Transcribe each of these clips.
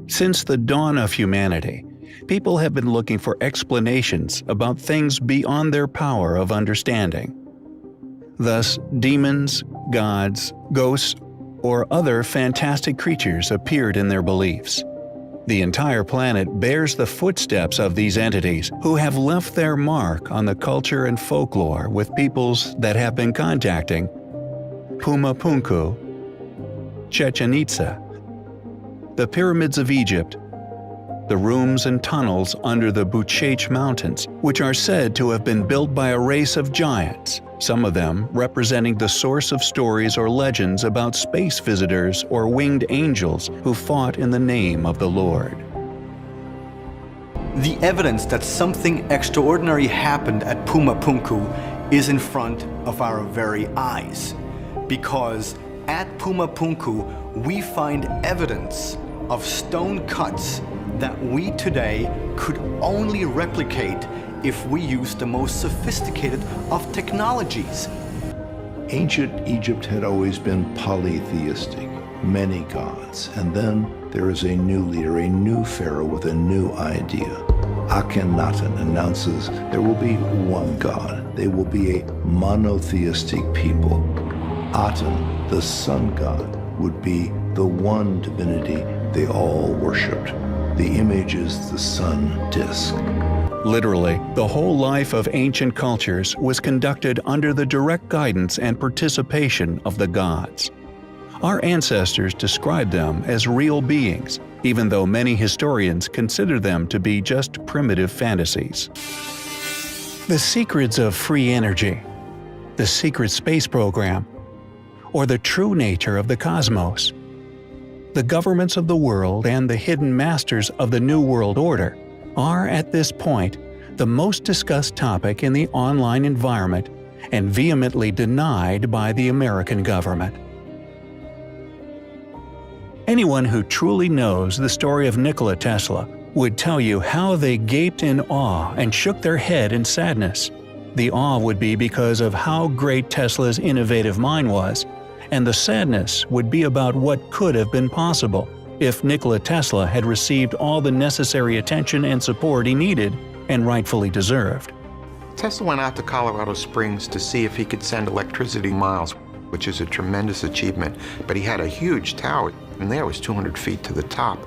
Since the dawn of humanity, people have been looking for explanations about things beyond their power of understanding. Thus, demons, gods, ghosts, or other fantastic creatures appeared in their beliefs. The entire planet bears the footsteps of these entities who have left their mark on the culture and folklore with peoples that have been contacting Pumapunku, Chichen Itza, the pyramids of Egypt, the rooms and tunnels under the Buchech Mountains, which are said to have been built by a race of giants, some of them representing the source of stories or legends about space visitors or winged angels who fought in the name of the Lord. The evidence that something extraordinary happened at Pumapunku is in front of our very eyes, because at Pumapunku we find evidence of stone cuts that we today could only replicate if we use the most sophisticated of technologies. Ancient Egypt had always been polytheistic, many gods, and then there is a new leader, a new pharaoh with a new idea. Akhenaten announces there will be one God. They will be a monotheistic people. Aten, the sun god, would be the one divinity they all worshipped. The image is the sun disk. Literally, the whole life of ancient cultures was conducted under the direct guidance and participation of the gods. Our ancestors described them as real beings, even though many historians consider them to be just primitive fantasies. The secrets of free energy, the secret space program, or the true nature of the cosmos. The governments of the world and the hidden masters of the New World Order are, at this point, the most discussed topic in the online environment and vehemently denied by the American government. Anyone who truly knows the story of Nikola Tesla would tell you how they gaped in awe and shook their head in sadness. The awe would be because of how great Tesla's innovative mind was, and the sadness would be about what could have been possible if Nikola Tesla had received all the necessary attention and support he needed and rightfully deserved. Tesla went out to Colorado Springs to see if he could send electricity miles, which is a tremendous achievement, but he had a huge tower, and there was 200 feet to the top.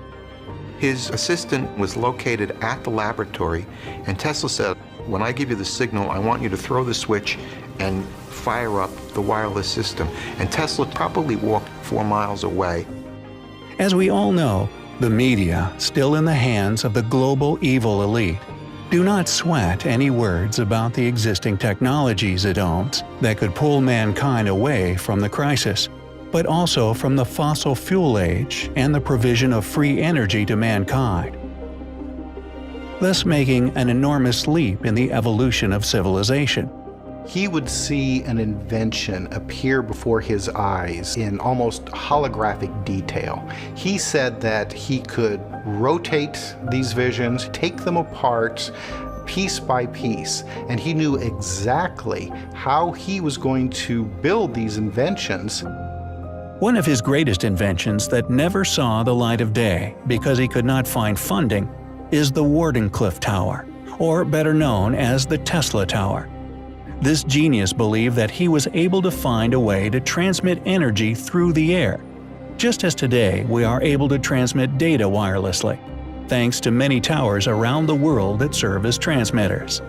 His assistant was located at the laboratory, and Tesla said, "When I give you the signal, I want you to throw the switch and fire up the wireless system." And Tesla probably walked 4 miles away. As we all know, the media, still in the hands of the global evil elite, do not sweat any words about the existing technologies it owns that could pull mankind away from the crisis, but also from the fossil fuel age and the provision of free energy to mankind, thus making an enormous leap in the evolution of civilization. He would see an invention appear before his eyes in almost holographic detail. He said that he could rotate these visions, take them apart piece by piece, and he knew exactly how he was going to build these inventions. One of his greatest inventions that never saw the light of day because he could not find funding is the Wardenclyffe Tower, or better known as the Tesla Tower. This genius believed that he was able to find a way to transmit energy through the air, just as today we are able to transmit data wirelessly, thanks to many towers around the world that serve as transmitters.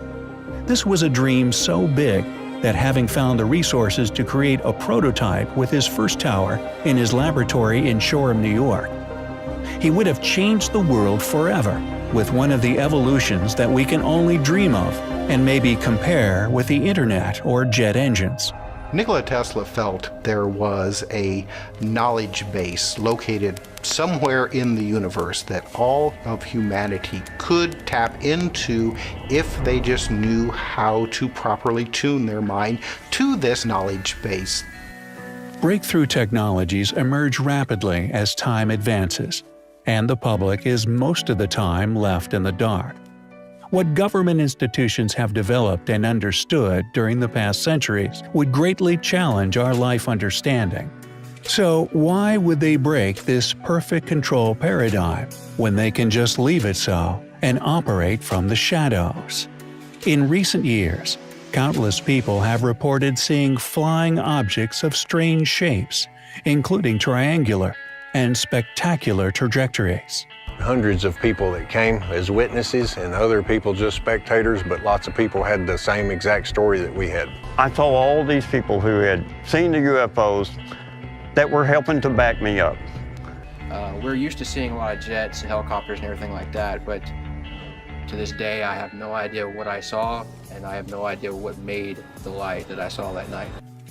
This was a dream so big that, having found the resources to create a prototype with his first tower in his laboratory in Shoreham, New York, he would have changed the world forever with one of the evolutions that we can only dream of and maybe compare with the internet or jet engines. Nikola Tesla felt there was a knowledge base located somewhere in the universe that all of humanity could tap into if they just knew how to properly tune their mind to this knowledge base. Breakthrough technologies emerge rapidly as time advances, and the public is most of the time left in the dark. What government institutions have developed and understood during the past centuries would greatly challenge our life understanding. So why would they break this perfect control paradigm when they can just leave it so and operate from the shadows? In recent years, countless people have reported seeing flying objects of strange shapes, including triangular and spectacular trajectories. Hundreds of people that came as witnesses and other people just spectators, but lots of people had the same exact story that we had. I saw all these people who had seen the UFOs that were helping to back me up. We're used to seeing a lot of jets, helicopters, and everything like that, but to this day, I have no idea what I saw, and I have no idea what made the light that I saw that night.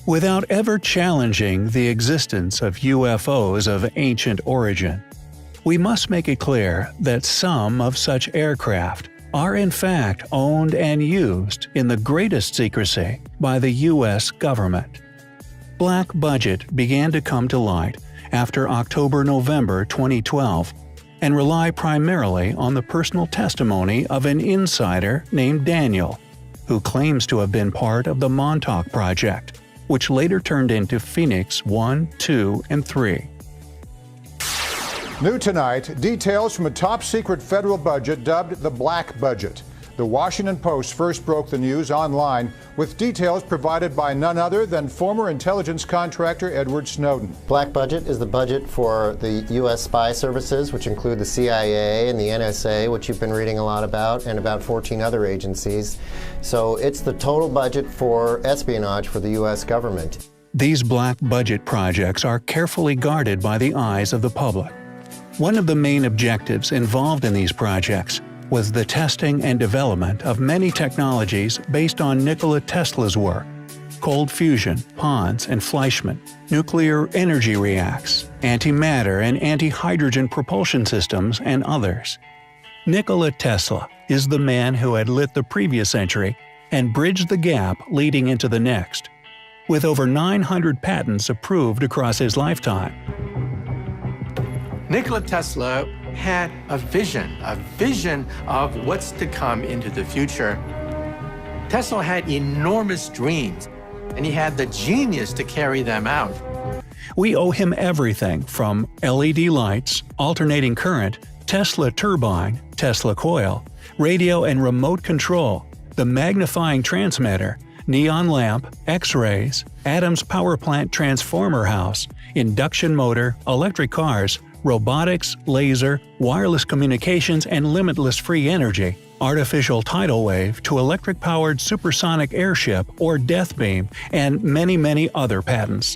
Without ever challenging the existence of UFOs of ancient origin, we must make it clear that some of such aircraft are in fact owned and used in the greatest secrecy by the U.S. government. Black budget began to come to light after October-November 2012 and rely primarily on the personal testimony of an insider named Daniel, who claims to have been part of the Montauk Project, which later turned into Phoenix 1, 2, and 3. New tonight, details from a top-secret federal budget dubbed the Black Budget. The Washington Post first broke the news online with details provided by none other than former intelligence contractor Edward Snowden. Black budget is the budget for the U.S. spy services, which include the CIA and the NSA, which you've been reading a lot about, and about 14 other agencies. So it's the total budget for espionage for the U.S. government. These black budget projects are carefully guarded by the eyes of the public. One of the main objectives involved in these projects was the testing and development of many technologies based on Nikola Tesla's work: cold fusion, Pons and Fleischmann, nuclear energy reacts, antimatter and anti-hydrogen propulsion systems, and others. Nikola Tesla is the man who had lit the previous century and bridged the gap leading into the next, with over 900 patents approved across his lifetime. Nikola Tesla had a vision of what's to come into the future. Tesla had enormous dreams, and he had the genius to carry them out. We owe him everything from LED lights, alternating current, Tesla turbine, Tesla coil, radio and remote control, the magnifying transmitter, neon lamp, X-rays, Adams power plant transformer house, induction motor, electric cars, robotics, laser, wireless communications and limitless free energy, artificial tidal wave to electric-powered supersonic airship or death beam, and many other patents.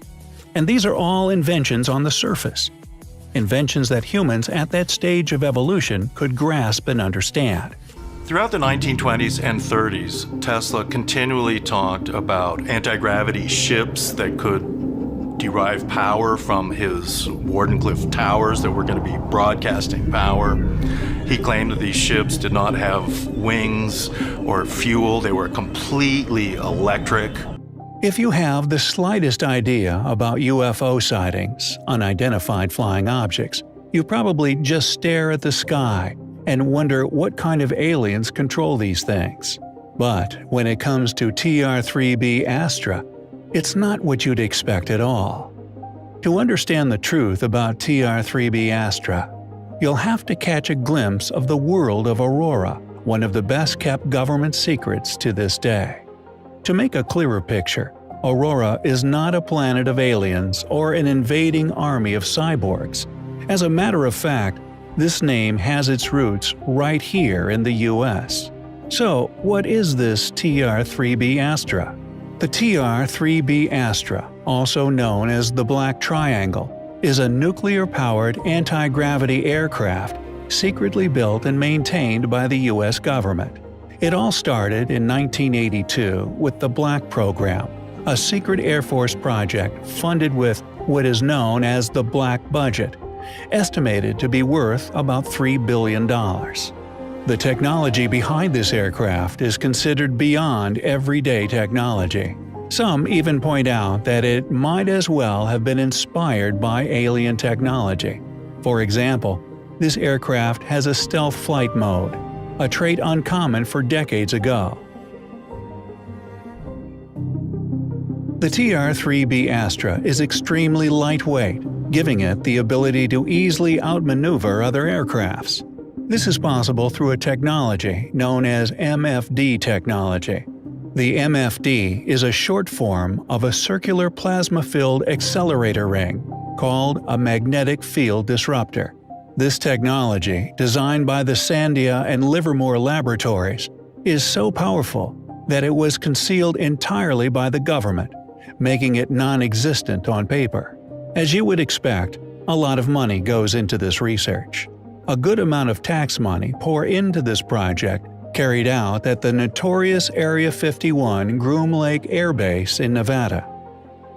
And these are all inventions on the surface. Inventions that humans at that stage of evolution could grasp and understand. Throughout the 1920s and 30s, Tesla continually talked about anti-gravity ships that could derive power from his Wardenclyffe towers that were going to be broadcasting power. He claimed that these ships did not have wings or fuel. They were completely electric. If you have the slightest idea about UFO sightings, unidentified flying objects, you probably just stare at the sky and wonder what kind of aliens control these things. But when it comes to TR-3B Astra, it's not what you'd expect at all. To understand the truth about TR-3B Astra, you'll have to catch a glimpse of the world of Aurora, one of the best-kept government secrets to this day. To make a clearer picture, Aurora is not a planet of aliens or an invading army of cyborgs. As a matter of fact, this name has its roots right here in the US. So, what is this TR-3B Astra? The TR-3B Astra, also known as the Black Triangle, is a nuclear-powered anti-gravity aircraft secretly built and maintained by the U.S. government. It all started in 1982 with the Black Program, a secret Air Force project funded with what is known as the Black Budget, estimated to be worth about $3 billion. The technology behind this aircraft is considered beyond everyday technology, Some even point out that it might as well have been inspired by alien technology. For example, this aircraft has a stealth flight mode, a trait uncommon for decades ago. The TR-3B Astra is extremely lightweight, giving it the ability to easily outmaneuver other aircrafts. This is possible through a technology known as MFD technology. The MFD is a short form of a circular plasma-filled accelerator ring called a magnetic field disruptor. This technology, designed by the Sandia and Livermore laboratories, is so powerful that it was concealed entirely by the government, making it non-existent on paper. As you would expect, a lot of money goes into this research. A good amount of tax money pour into this project carried out at the notorious Area 51 Groom Lake Air Base in Nevada.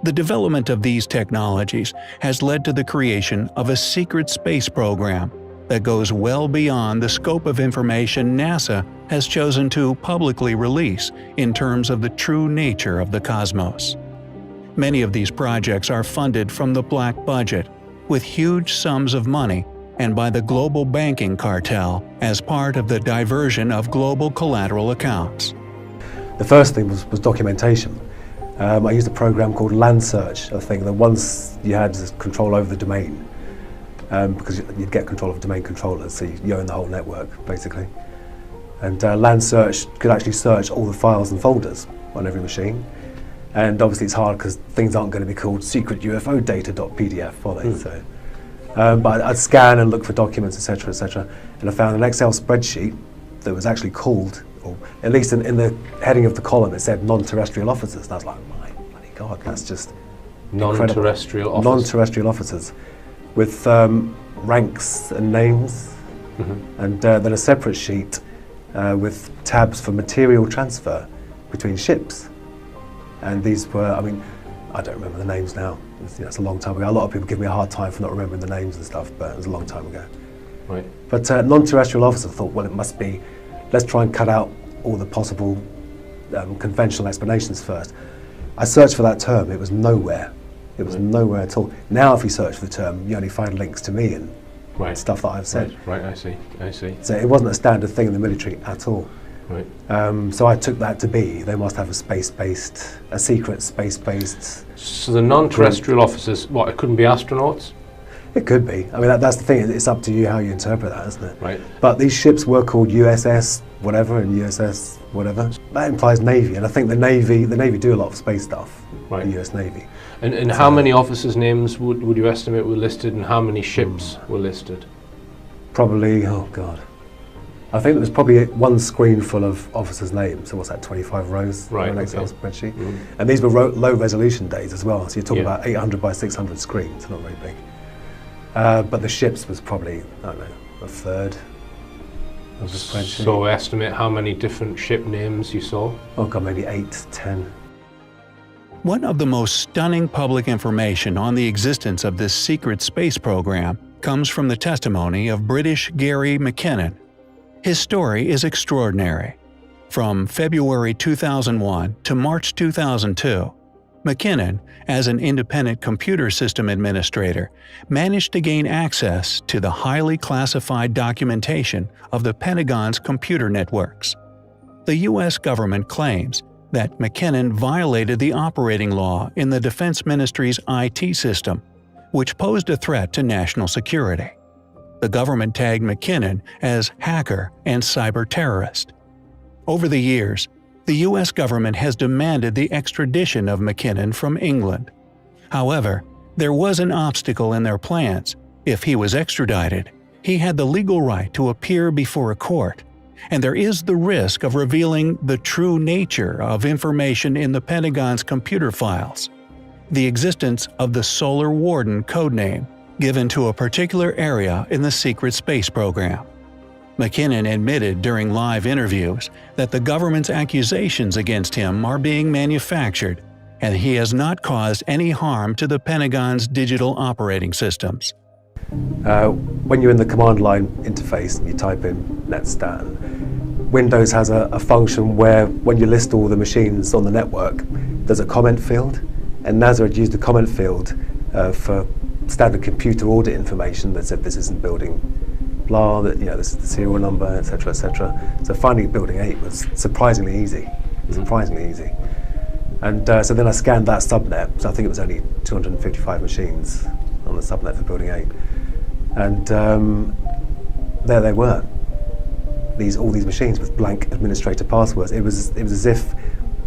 The development of these technologies has led to the creation of a secret space program that goes well beyond the scope of information NASA has chosen to publicly release in terms of the true nature of the cosmos. Many of these projects are funded from the black budget, with huge sums of money, and by the global banking cartel as part of the diversion of global collateral accounts. The first thing was documentation. I used a program called Land Search, I think, that once you had control over the domain, because you'd get control of domain controllers, so you own the whole network, basically. And Land Search could actually search all the files and folders on every machine. And obviously it's hard because things aren't going to be called secret UFO data.pdf, are they? So, but I'd scan and look for documents, etc., and I found an Excel spreadsheet that was actually called, or at least in the heading of the column, it said non-terrestrial officers. And I was like, my bloody God, that's just non-terrestrial officers. Non-terrestrial officers, with ranks and names, and then a separate sheet with tabs for material transfer between ships. And these were, I mean, I don't remember the names now. It's a long time ago. A lot of people give me a hard time for not remembering the names and stuff, but it was a long time ago. Right. But non-terrestrial officers thought, well, it must be, let's try and cut out all the possible conventional explanations first. I searched for that term, it was nowhere. It was nowhere at all. Now if you search for the term, you only find links to me and stuff that I've said. Right, I see. So it wasn't a standard thing in the military at all. Right. So I took that to be, they must have a secret space-based... So the non-terrestrial officers, what, it couldn't be astronauts? It could be. I mean, that's the thing, it's up to you how you interpret that, isn't it? Right. But these ships were called USS whatever and USS whatever. That implies Navy, and I think the Navy do a lot of space stuff, the US Navy. And how many officers' names would you estimate were listed, and how many ships were listed? Probably, oh God. I think there was probably one screen full of officers' names, so what's that, 25 rows on an Excel spreadsheet? And these were low resolution days as well, so you're talking about 800 by 600 screens, not very big. But the ships was probably, I don't know, a third of the spreadsheet. So estimate how many different ship names you saw? Oh God, maybe 8, 10. One of the most stunning public information on the existence of this secret space program comes from the testimony of British Gary McKinnon. His story is extraordinary. From February 2001 to March 2002, McKinnon, as an independent computer system administrator, managed to gain access to the highly classified documentation of the Pentagon's computer networks. The U.S. government claims that McKinnon violated the operating law in the Defense Ministry's IT system, which posed a threat to national security. The government tagged McKinnon as hacker and cyber terrorist. Over the years, the U.S. government has demanded the extradition of McKinnon from England. However, there was an obstacle in their plans. If he was extradited, he had the legal right to appear before a court, and there is the risk of revealing the true nature of information in the Pentagon's computer files. The existence of the Solar Warden codename given to a particular area in the secret space program. McKinnon admitted during live interviews that the government's accusations against him are being manufactured, and he has not caused any harm to the Pentagon's digital operating systems. When you're in the command line interface and you type in netstan, Windows has a function where when you list all the machines on the network, there's a comment field, and NASA had used the comment field for standard computer audit information that said this isn't building blah, that this is the serial number, etc., etc. So finding building 8 was surprisingly easy, And so then I scanned that subnet, so I think it was only 255 machines on the subnet for building 8. And there they were. All these machines with blank administrator passwords. It was as if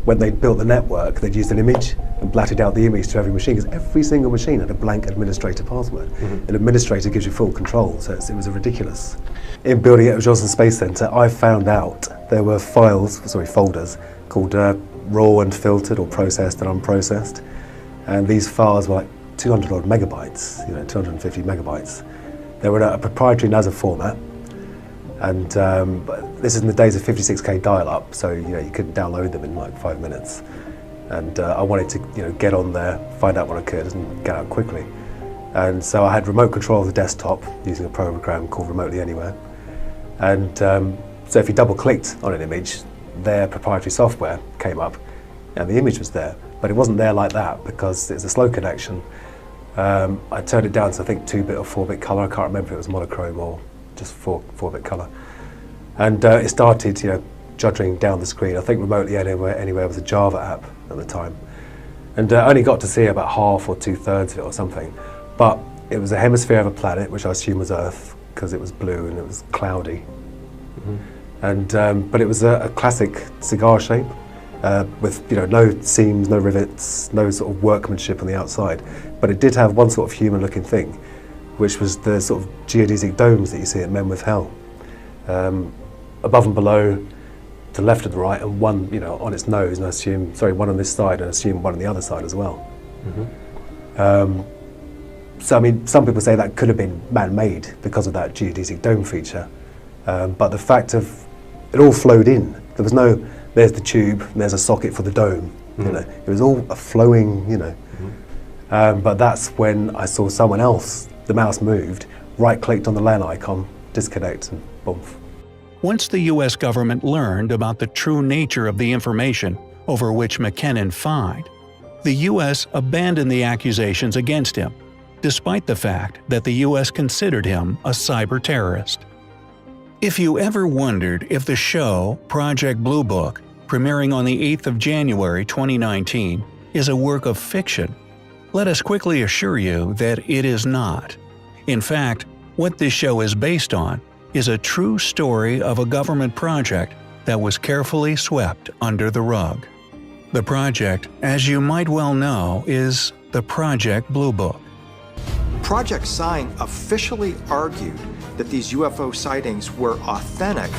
when they built the network, they'd used an image and blatted out the image to every machine, because every single machine had a blank administrator password. An administrator gives you full control, so it was ridiculous. In building it at Johnson Space Center, I found out there were folders called raw and filtered, or processed and unprocessed, and these files were like 200 odd megabytes, 250 megabytes. They were in a proprietary NASA format, and this is in the days of 56K dial-up, so you couldn't download them in like 5 minutes. And I wanted to get on there, find out what I could, and get out quickly. And so I had remote control of the desktop using a program called Remotely Anywhere. And so if you double-clicked on an image, their proprietary software came up, and the image was there. But it wasn't there like that because it's a slow connection. I turned it down to I think 2-bit or 4-bit color. I can't remember if it was monochrome or just 4-bit color. And it started, juddering down the screen. I think Remotely Anywhere was a Java app at the time. And I only got to see about half or 2/3 of it or something. But it was a hemisphere of a planet, which I assume was Earth, because it was blue and it was cloudy. And but it was a classic cigar shape with no seams, no rivets, no sort of workmanship on the outside. But it did have one sort of human-looking thing, which was the sort of geodesic domes that you see at Men with Hell. Above and below, to the left and the right, and one on its nose, and I assume, one on this side, and I assume one on the other side as well. So I mean, some people say that could have been man-made because of that geodesic dome feature, but the fact of it all flowed in. There was no, there's the tube, and there's a socket for the dome. It was all a flowing, but that's when I saw someone else. The mouse moved, right-clicked on the LAN icon, disconnect, and boom. Once the U.S. government learned about the true nature of the information over which McKinnon fined, the U.S. abandoned the accusations against him, despite the fact that the U.S. considered him a cyber terrorist. If you ever wondered if the show Project Blue Book, premiering on the 8th of January 2019, is a work of fiction, let us quickly assure you that it is not. In fact, what this show is based on is a true story of a government project that was carefully swept under the rug. The project, as you might well know, is the Project Blue Book. Project Sign officially argued that these UFO sightings were authentic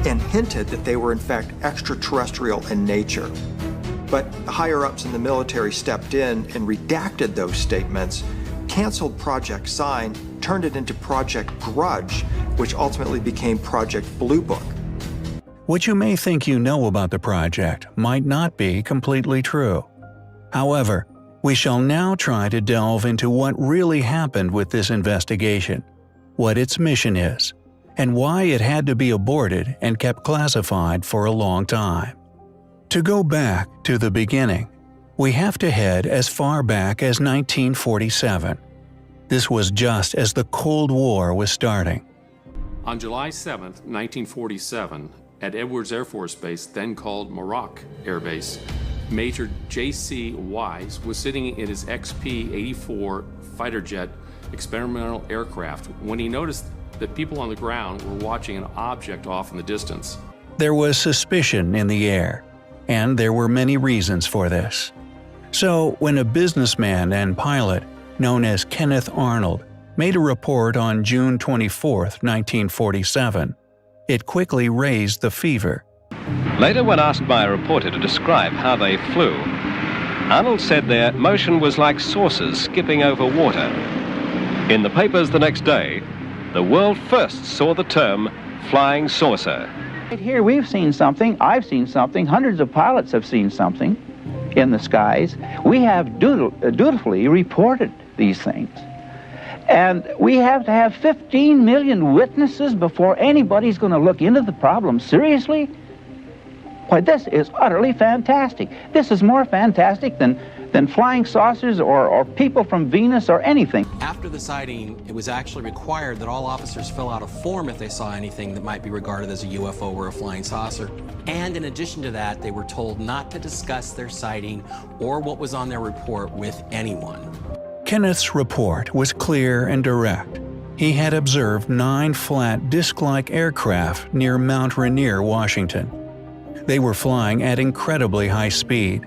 and hinted that they were in fact extraterrestrial in nature. But the higher-ups in the military stepped in and redacted those statements, canceled Project Sign, turned it into Project Grudge, which ultimately became Project Blue Book. What you may think you know about the project might not be completely true. However, we shall now try to delve into what really happened with this investigation, what its mission is, and why it had to be aborted and kept classified for a long time. To go back to the beginning, we have to head as far back as 1947. This was just as the Cold War was starting. On July 7, 1947, at Edwards Air Force Base, then called Muroc Air Base, Major J.C. Wise was sitting in his XP-84 fighter jet experimental aircraft when he noticed that people on the ground were watching an object off in the distance. There was suspicion in the air, and there were many reasons for this. So, when a businessman and pilot known as Kenneth Arnold made a report on June 24, 1947, it quickly raised the fever. Later, when asked by a reporter to describe how they flew, Arnold said their motion was like saucers skipping over water. In the papers the next day, the world first saw the term flying saucer. Right here we've seen something, I've seen something, hundreds of pilots have seen something in the skies. We have dutifully reported these things. And we have to have 15 million witnesses before anybody's going to look into the problem seriously? Why, this is utterly fantastic. This is more fantastic than flying saucers or people from Venus or anything. After the sighting, it was actually required that all officers fill out a form if they saw anything that might be regarded as a UFO or a flying saucer. And in addition to that, they were told not to discuss their sighting or what was on their report with anyone. Kenneth's report was clear and direct. He had observed 9 flat disc-like aircraft near Mount Rainier, Washington. They were flying at incredibly high speed.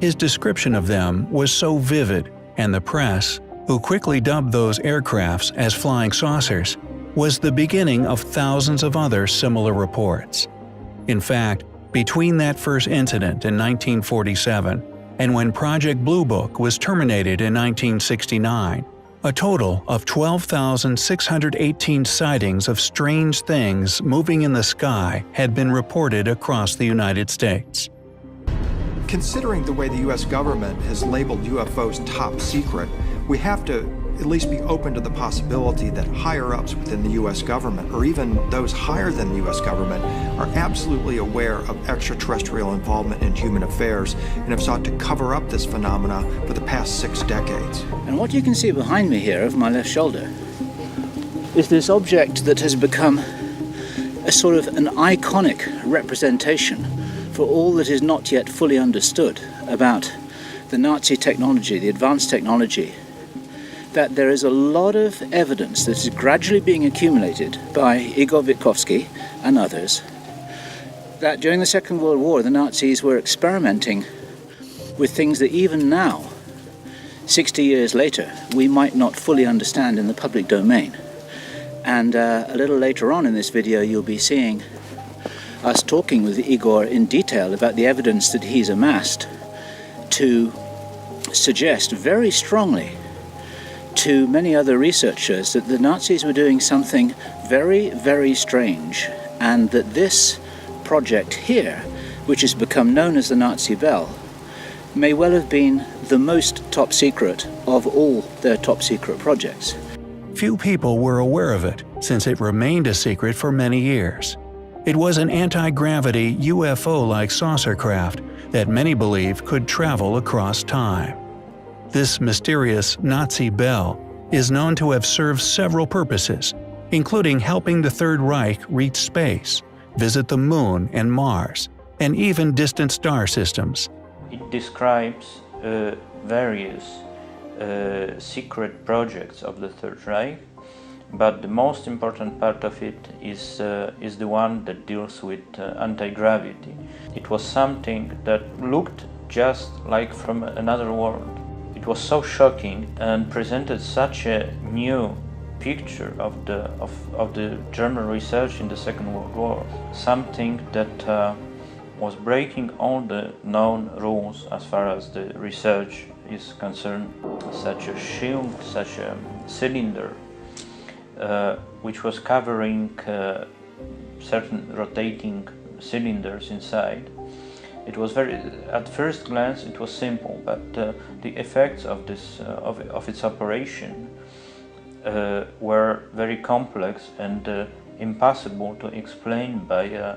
His description of them was so vivid, and the press, who quickly dubbed those aircrafts as flying saucers, was the beginning of thousands of other similar reports. In fact, between that first incident in 1947 and when Project Blue Book was terminated in 1969, a total of 12,618 sightings of strange things moving in the sky had been reported across the United States. Considering the way the U.S. government has labeled UFOs top secret, we have to at least be open to the possibility that higher-ups within the U.S. government, or even those higher than the U.S. government, are absolutely aware of extraterrestrial involvement in human affairs and have sought to cover up this phenomena for the past 6 decades. And what you can see behind me here, over my left shoulder, is this object that has become a sort of an iconic representation for all that is not yet fully understood about the Nazi technology, the advanced technology, that there is a lot of evidence that is gradually being accumulated by Igor Witkowski and others, that during the Second World War the Nazis were experimenting with things that even now, 60 years later, we might not fully understand in the public domain. And a little later on in this video you'll be seeing us talking with Igor in detail about the evidence that he's amassed to suggest very strongly to many other researchers that the Nazis were doing something very, very strange, and that this project here, which has become known as the Nazi Bell, may well have been the most top secret of all their top secret projects. Few people were aware of it, since it remained a secret for many years. It was an anti-gravity UFO-like saucer craft that many believed could travel across time. This mysterious Nazi Bell is known to have served several purposes, including helping the Third Reich reach space, visit the Moon and Mars, and even distant star systems. It describes various secret projects of the Third Reich, but the most important part of it is the one that deals with anti-gravity. It was something that looked just like from another world. It was so shocking and presented such a new picture of the German research in the Second World War, something that was breaking all the known rules as far as the research is concerned. Such a shield, such a cylinder, which was covering certain rotating cylinders inside. It was at first glance it was simple, but the effects of this of its operation were very complex and impossible to explain by an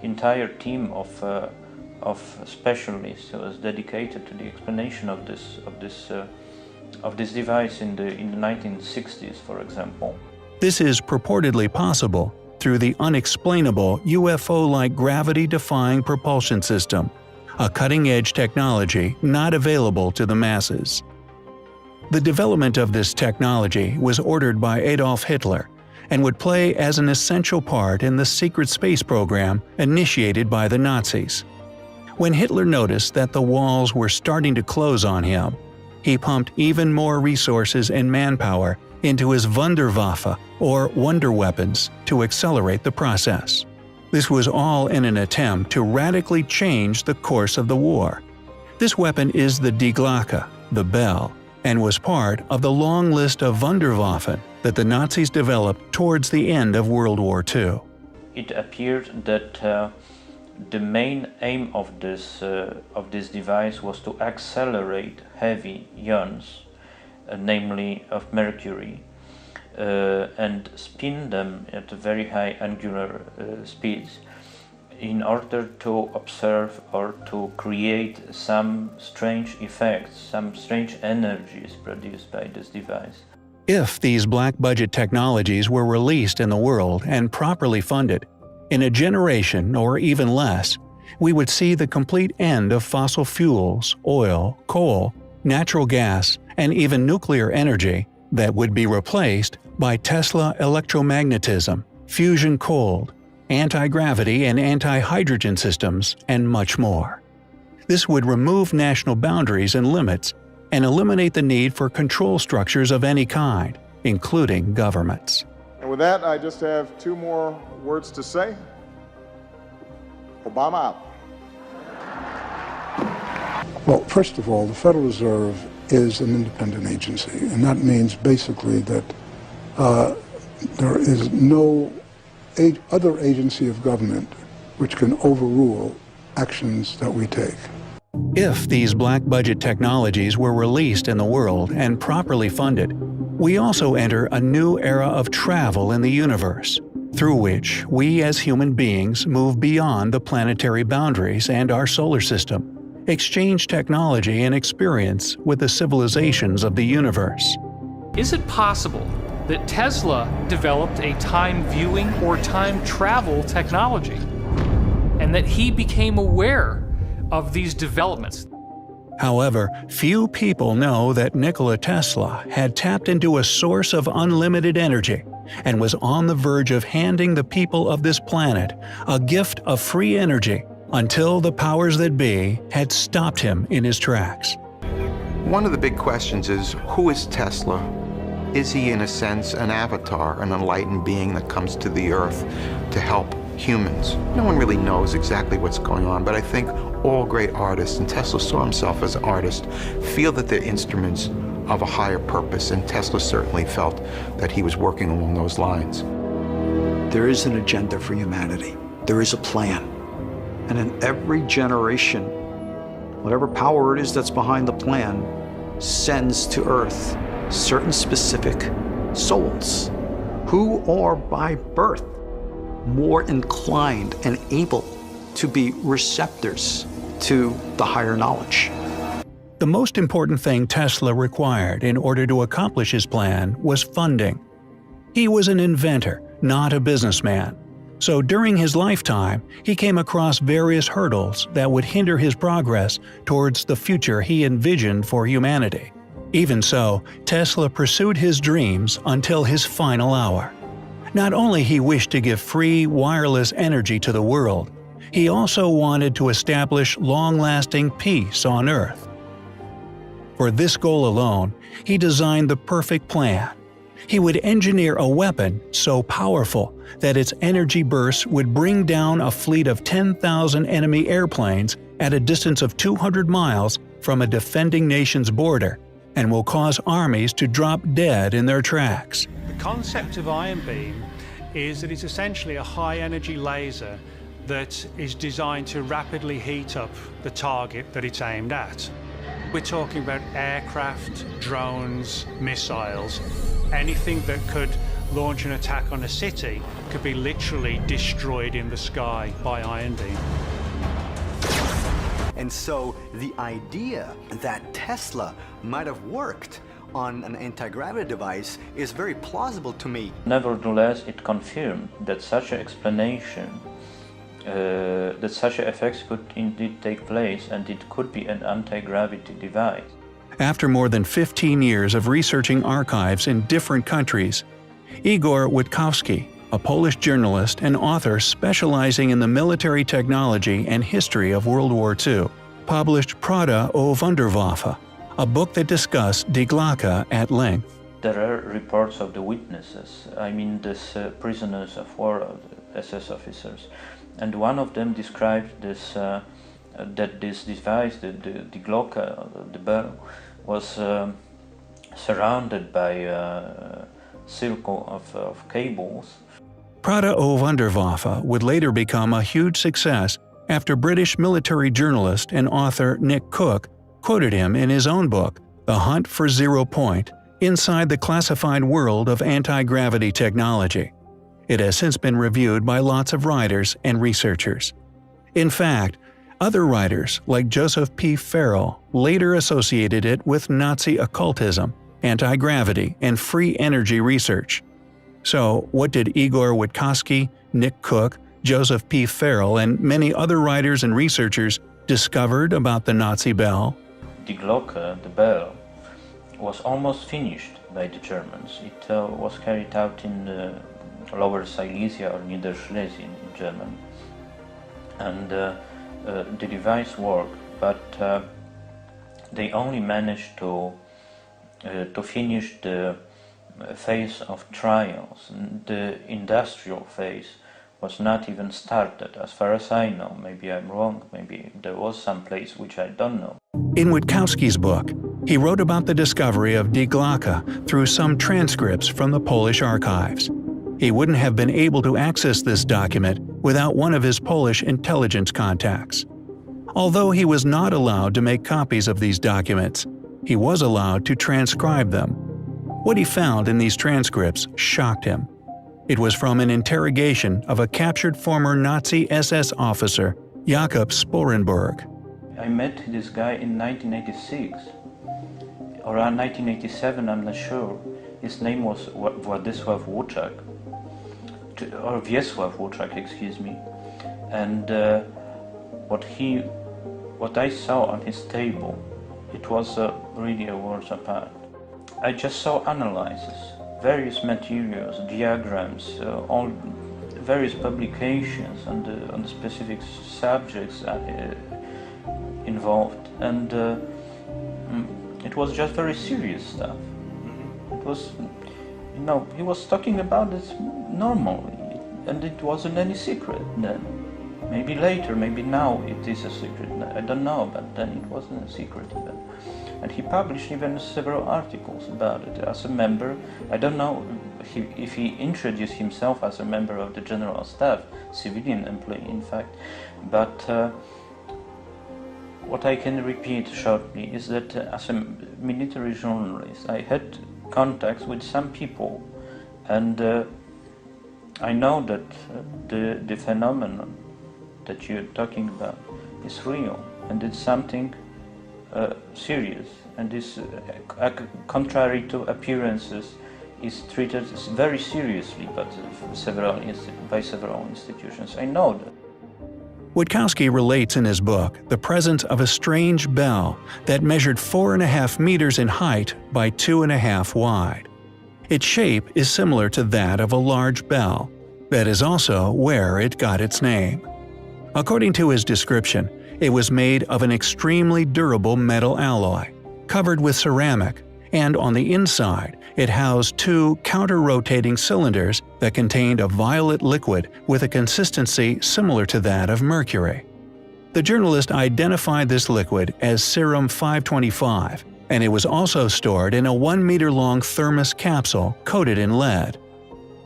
entire team of specialists who was dedicated to the explanation of this device in the 1960s, for example. This is purportedly possible through the unexplainable UFO-like gravity-defying propulsion system, a cutting-edge technology not available to the masses. The development of this technology was ordered by Adolf Hitler and would play as an essential part in the secret space program initiated by the Nazis. When Hitler noticed that the walls were starting to close on him, he pumped even more resources and manpower into his Wunderwaffe, or wonder weapons, to accelerate the process. This was all in an attempt to radically change the course of the war. This weapon is the Die Glocke, the bell, and was part of the long list of Wunderwaffen that the Nazis developed towards the end of World War II. It appeared that the main aim of this device was to accelerate heavy ions namely of mercury, and spin them at very high angular speeds in order to observe or to create some strange effects, some strange energies produced by this device. If these black budget technologies were released in the world and properly funded, in a generation or even less, we would see the complete end of fossil fuels, oil, coal, natural gas, and even nuclear energy that would be replaced by Tesla electromagnetism, fusion cold, anti-gravity and anti-hydrogen systems, and much more. This would remove national boundaries and limits and eliminate the need for control structures of any kind, including governments. And with that, I just have two more words to say. Obama out. Well, first of all, the Federal Reserve is an independent agency, and that means basically that there is no other agency of government which can overrule actions that we take. If these black budget technologies were released in the world and properly funded, we also enter a new era of travel in the universe, through which we as human beings move beyond the planetary boundaries and our solar system, exchange technology and experience with the civilizations of the universe. Is it possible that Tesla developed a time viewing or time travel technology, and that he became aware of these developments? However, few people know that Nikola Tesla had tapped into a source of unlimited energy and was on the verge of handing the people of this planet a gift of free energy until the powers that be had stopped him in his tracks. One of the big questions is, who is Tesla? Is he, in a sense, an avatar, an enlightened being that comes to the earth to help humans? No one really knows exactly what's going on, but I think all great artists, and Tesla saw himself as an artist, feel that they're instruments of a higher purpose, and Tesla certainly felt that he was working along those lines. There is an agenda for humanity. There is a plan. And in every generation, whatever power it is that's behind the plan sends to Earth certain specific souls who are by birth more inclined and able to be receptors to the higher knowledge. The most important thing Tesla required in order to accomplish his plan was funding. He was an inventor, not a businessman. So during his lifetime, he came across various hurdles that would hinder his progress towards the future he envisioned for humanity. Even so, Tesla pursued his dreams until his final hour. Not only he wished to give free, wireless energy to the world, he also wanted to establish long-lasting peace on Earth. For this goal alone, he designed the perfect plan. He would engineer a weapon so powerful that its energy bursts would bring down a fleet of 10,000 enemy airplanes at a distance of 200 miles from a defending nation's border, and will cause armies to drop dead in their tracks. The concept of ion beam is that it's essentially a high-energy laser that is designed to rapidly heat up the target that it's aimed at. We're talking about aircraft, drones, missiles. Anything that could launch an attack on a city could be literally destroyed in the sky by ion beam. And so the idea that Tesla might have worked on an anti-gravity device is very plausible to me. Nevertheless, it confirmed that such an explanation, that such effects could indeed take place, and it could be an anti-gravity device. After more than 15 years of researching archives in different countries, Igor Witkowski, a Polish journalist and author specializing in the military technology and history of World War II, published Prawda o Wunderwaffe, a book that discussed Die Glocke at length. There are reports of the witnesses, I mean these prisoners of war, SS officers, and one of them described this, that this device, the Glocke, the bell, was surrounded by a circle of cables. Prawda o Wunderwaffe would later become a huge success after British military journalist and author Nick Cook quoted him in his own book, The Hunt for Zero Point Inside the Classified World of Anti-Gravity Technology. It has since been reviewed by lots of writers and researchers. In fact, other writers like Joseph P. Farrell later associated it with Nazi occultism, anti-gravity, and free energy research. So, what did Igor Witkowski, Nick Cook, Joseph P. Farrell, and many other writers and researchers discovered about the Nazi bell? Die Glocke, the bell, was almost finished by the Germans. It was carried out in Lower Silesia or Niederschlesien in German. And the device worked, but they only managed to finish the phase of trials. The industrial phase was not even started, as far as I know. Maybe I'm wrong, maybe there was some place which I don't know. In Witkowski's book, he wrote about the discovery of Die Glocke through some transcripts from the Polish archives. He wouldn't have been able to access this document without one of his Polish intelligence contacts. Although he was not allowed to make copies of these documents, he was allowed to transcribe them. What he found in these transcripts shocked him. It was from an interrogation of a captured former Nazi SS officer, Jakob Sporenberg. I met this guy in 1986, around 1987, I'm not sure. His name was Władysław Łuczak, or Wiesław Łuczak, excuse me. And what I saw on his table, it was really a world apart. I just saw analyses, various materials, diagrams, all various publications on the specific subjects involved, and it was just very serious stuff. It was, he was talking about it normally, and it wasn't any secret then. Maybe later, maybe now it is a secret, I don't know, but then it wasn't a secret even. And he published even several articles about it as a member. I don't know if he introduced himself as a member of the General Staff, civilian employee in fact, but what I can repeat shortly is that as a military journalist, I had contacts with some people, and I know that the phenomenon that you're talking about is real, and it's something serious, and this, contrary to appearances, is treated very seriously by several institutions. I know that. Witkowski relates in his book the presence of a strange bell that measured 4.5 meters in height by 2.5 wide. Its shape is similar to that of a large bell. That is also where it got its name. According to his description, it was made of an extremely durable metal alloy, covered with ceramic, and on the inside it housed 2 counter-rotating cylinders that contained a violet liquid with a consistency similar to that of mercury. The journalist identified this liquid as serum 525, and it was also stored in a 1-meter-long thermos capsule coated in lead.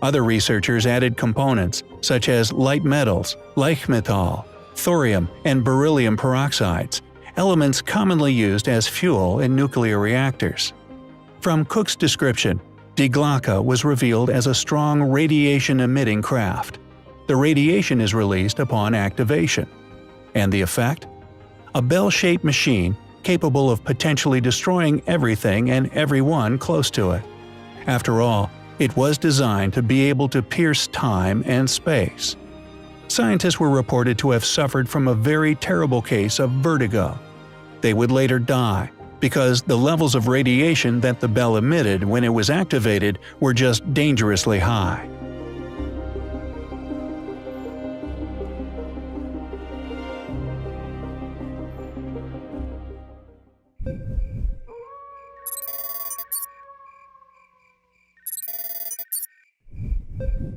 Other researchers added components such as light metals, Leichmetall, thorium, and beryllium peroxides, elements commonly used as fuel in nuclear reactors. From Cook's description, Die Glocke was revealed as a strong radiation-emitting craft. The radiation is released upon activation. And the effect? A bell-shaped machine capable of potentially destroying everything and everyone close to it. After all, it was designed to be able to pierce time and space. Scientists were reported to have suffered from a very terrible case of vertigo. They would later die, because the levels of radiation that the bell emitted when it was activated were just dangerously high.